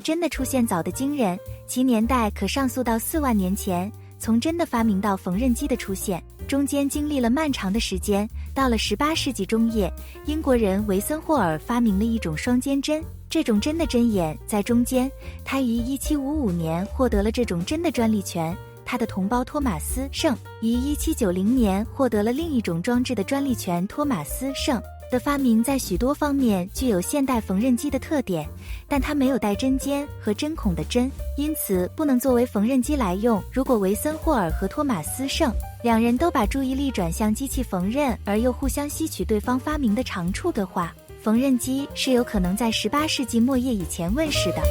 针的出现早得惊人，其年代可上溯到4万年前。从针的发明到缝纫机的出现，中间经历了漫长的时间。到了18世纪中叶，英国人维森霍尔发明了一种双尖针，这种针的针眼在中间。他于1755年获得了这种针的专利权。他的同胞托马斯·圣于1790年获得了另一种装置的专利权。托马斯·圣的发明在许多方面具有现代缝纫机的特点，但它没有带针尖和针孔的针，因此不能作为缝纫机来用。如果维森霍尔和托马斯·圣两人都把注意力转向机器缝纫，而又互相吸取对方发明的长处的话，缝纫机是有可能在18世纪末叶以前问世的。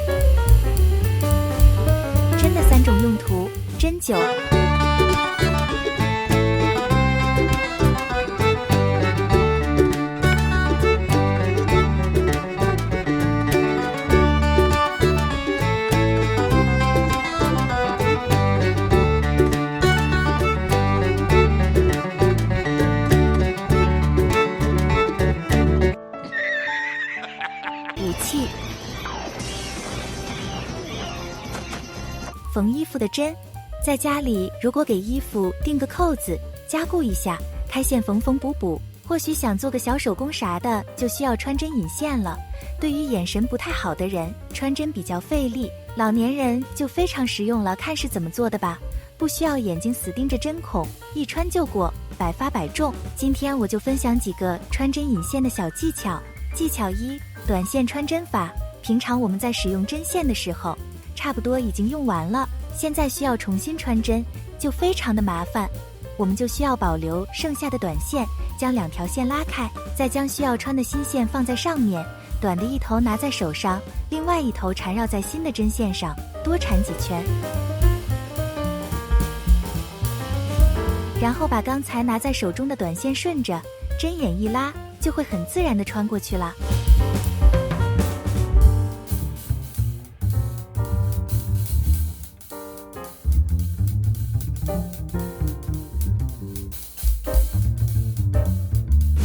针的3种用途：针灸。缝衣服的针，在家里如果给衣服钉个扣子，加固一下，开线缝缝补补，或许想做个小手工啥的，就需要穿针引线了。对于眼神不太好的人，穿针比较费力，老年人就非常实用了。看是怎么做的吧，不需要眼睛死盯着针孔，一穿就过，百发百中。今天我就分享几个穿针引线的小技巧。技巧1：短线穿针法。平常我们在使用针线的时候，差不多已经用完了，现在需要重新穿针，就非常的麻烦。我们就需要保留剩下的短线，将2条线拉开，再将需要穿的新线放在上面，短的一头拿在手上，另外一头缠绕在新的针线上，多缠几圈，然后把刚才拿在手中的短线顺着针眼一拉，就会很自然地穿过去了。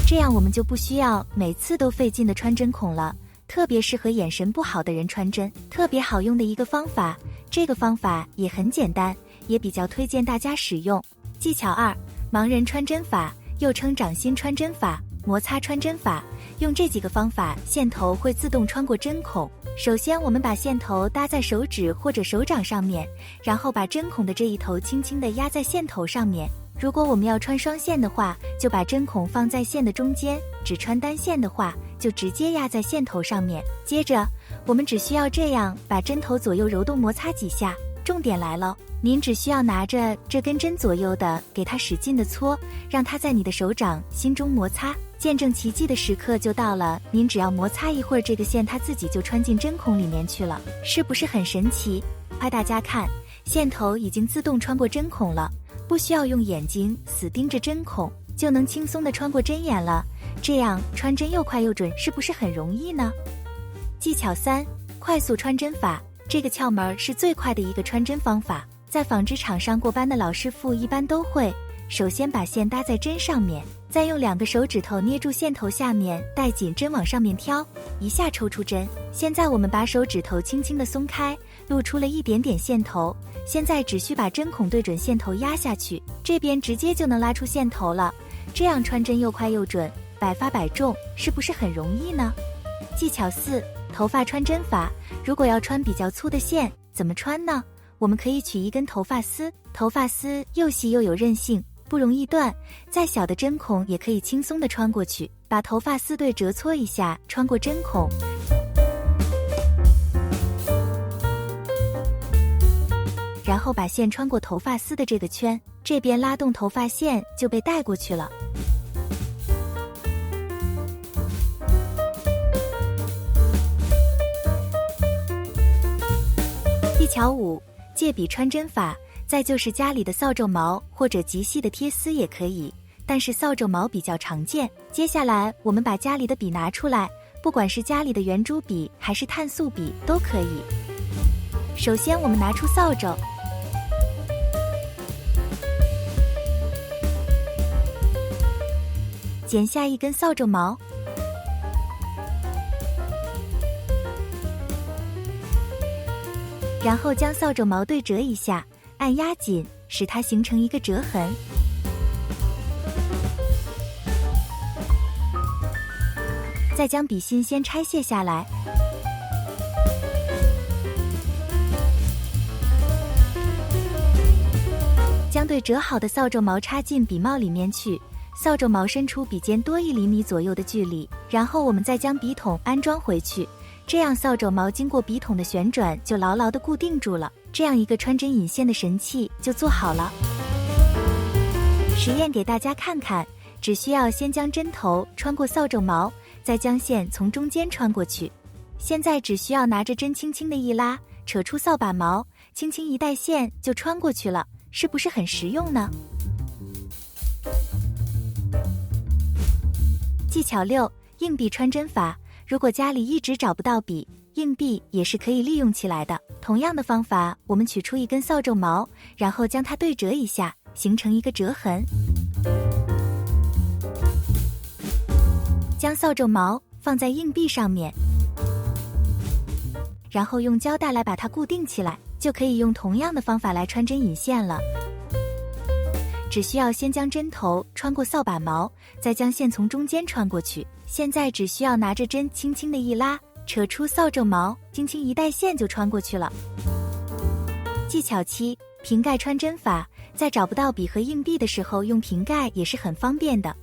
这样我们就不需要每次都费劲的穿针孔了，特别适合眼神不好的人穿针，特别好用的一个方法。这个方法也很简单，也比较推荐大家使用。技巧2：盲人穿针法，又称掌心穿针法、摩擦穿针法。用这几个方法，线头会自动穿过针孔。首先我们把线头搭在手指或者手掌上面，然后把针孔的这一头轻轻地压在线头上面。如果我们要穿双线的话，就把针孔放在线的中间，只穿单线的话，就直接压在线头上面。接着我们只需要这样把针头左右揉动摩擦几下。重点来了，您只需要拿着这根针左右的给它使劲的搓，让它在你的手掌心中摩擦，见证奇迹的时刻就到了。您只要摩擦一会儿，这个线它自己就穿进针孔里面去了，是不是很神奇？快大家看，线头已经自动穿过针孔了，不需要用眼睛死盯着针孔，就能轻松地穿过针眼了。这样穿针又快又准，是不是很容易呢？技巧3：快速穿针法。这个窍门是最快的一个穿针方法，在纺织厂上过班的老师傅一般都会。首先把线搭在针上面，再用2个手指头捏住线头下面，带紧针往上面挑，一下抽出针。现在我们把手指头轻轻地松开，露出了一点点线头。现在只需把针孔对准线头压下去，这边直接就能拉出线头了。这样穿针又快又准，百发百中，是不是很容易呢？技巧4：头发穿针法。如果要穿比较粗的线，怎么穿呢？我们可以取一根头发丝，头发丝又细又有韧性，不容易断，再小的针孔也可以轻松地穿过去。把头发丝对折搓一下，穿过针孔，然后把线穿过头发丝的这个圈，这边拉动头发线就被带过去了。技巧5：借笔穿针法。再就是家里的扫帚毛或者极细的贴丝也可以，但是扫帚毛比较常见。接下来我们把家里的笔拿出来，不管是家里的圆珠笔还是碳素笔都可以。首先我们拿出扫帚，剪下一根扫帚毛，然后将扫帚毛对折一下，按压紧，使它形成一个折痕。再将笔芯先拆卸下来，将对折好的扫帚毛插进笔帽里面去，扫帚毛伸出笔尖多1厘米左右的距离，然后我们再将笔筒安装回去，这样扫帚毛经过笔筒的旋转就牢牢地固定住了，这样一个穿针引线的神器就做好了。实验给大家看看，只需要先将针头穿过扫帚毛，再将线从中间穿过去。现在只需要拿着针轻轻的一拉，扯出扫把毛，轻轻一带线就穿过去了，是不是很实用呢？技巧6：硬币穿针法。如果家里一直找不到笔，硬币也是可以利用起来的。同样的方法，我们取出一根扫帚毛，然后将它对折一下，形成一个折痕。将扫帚毛放在硬币上面，然后用胶带来把它固定起来，就可以用同样的方法来穿针引线了。只需要先将针头穿过扫把毛，再将线从中间穿过去。现在只需要拿着针轻轻的一拉，扯出扫帚毛，轻轻一带线就穿过去了。技巧7：瓶盖穿针法。在找不到笔和硬币的时候，用瓶盖也是很方便的。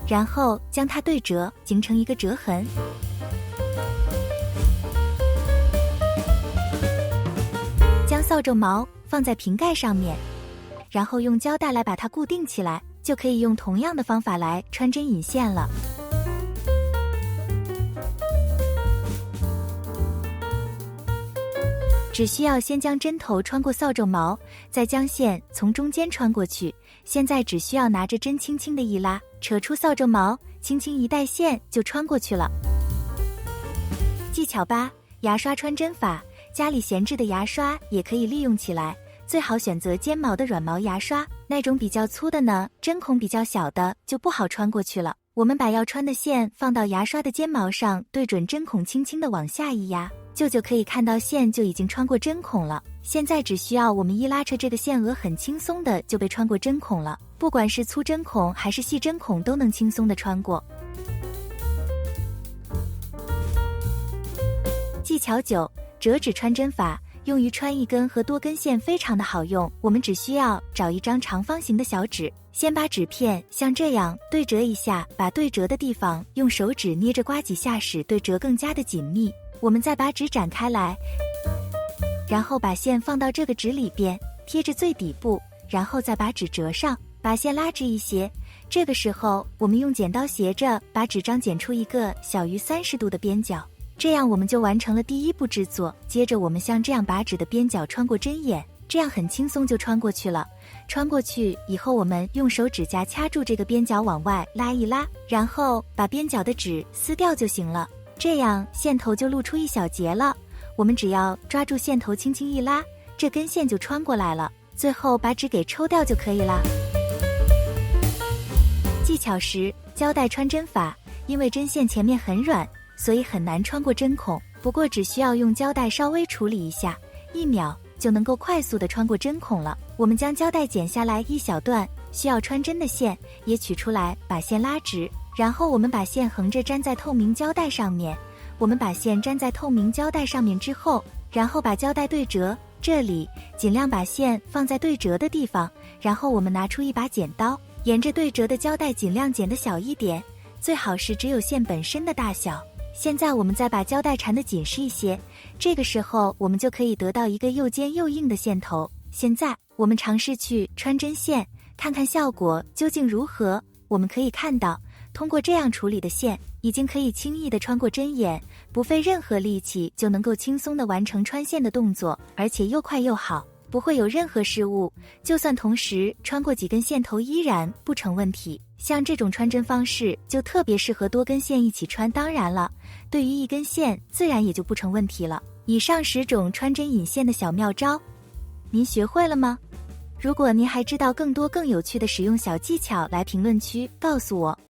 然后将它对折，形成一个折痕。将扫帚毛放在瓶盖上面，然后用胶带来把它固定起来，就可以用同样的方法来穿针引线了。只需要先将针头穿过扫帚毛，再将线从中间穿过去。现在只需要拿着针轻轻的一拉，扯出扫帚毛，轻轻一带线就穿过去了。技巧8：牙刷穿针法。家里闲置的牙刷也可以利用起来，最好选择尖毛的软毛牙刷，那种比较粗的呢，针孔比较小的就不好穿过去了。我们把要穿的线放到牙刷的尖毛上，对准针孔轻轻的往下一压，就可以看到线就已经穿过针孔了。现在只需要我们一拉扯，这个线额很轻松的就被穿过针孔了，不管是粗针孔还是细针孔都能轻松的穿过。技巧9：折纸穿针法。用于穿一根和多根线非常的好用，我们只需要找一张长方形的小纸，先把纸片像这样对折一下，把对折的地方用手指捏着刮几下，使对折更加的紧密。我们再把纸展开来，然后把线放到这个纸里边，贴着最底部，然后再把纸折上，把线拉直一些。这个时候我们用剪刀斜着把纸张剪出一个小于30度的边角，这样我们就完成了第一步制作。接着我们像这样把纸的边角穿过针眼，这样很轻松就穿过去了。穿过去以后，我们用手指甲掐住这个边角往外拉一拉，然后把边角的纸撕掉就行了。这样线头就露出一小截了，我们只要抓住线头轻轻一拉，这根线就穿过来了。最后把纸给抽掉就可以啦。技巧10：胶带穿针法。因为针线前面很软，所以很难穿过针孔，不过只需要用胶带稍微处理一下，1秒就能够快速的穿过针孔了。我们将胶带剪下来一小段，需要穿针的线也取出来，把线拉直，然后我们把线横着粘在透明胶带上面。我们把线粘在透明胶带上面之后，然后把胶带对折，这里尽量把线放在对折的地方，然后我们拿出一把剪刀，沿着对折的胶带尽量剪得小一点，最好是只有线本身的大小。现在我们再把胶带缠得紧实一些，这个时候我们就可以得到一个又尖又硬的线头。现在我们尝试去穿针线，看看效果究竟如何。我们可以看到，通过这样处理的线，已经可以轻易地穿过针眼，不费任何力气就能够轻松地完成穿线的动作，而且又快又好，不会有任何失误。就算同时穿过几根线头依然不成问题。像这种穿针方式就特别适合多根线一起穿，当然了，对于一根线自然也就不成问题了。以上10种穿针引线的小妙招，您学会了吗？如果您还知道更多更有趣的使用小技巧，来评论区告诉我。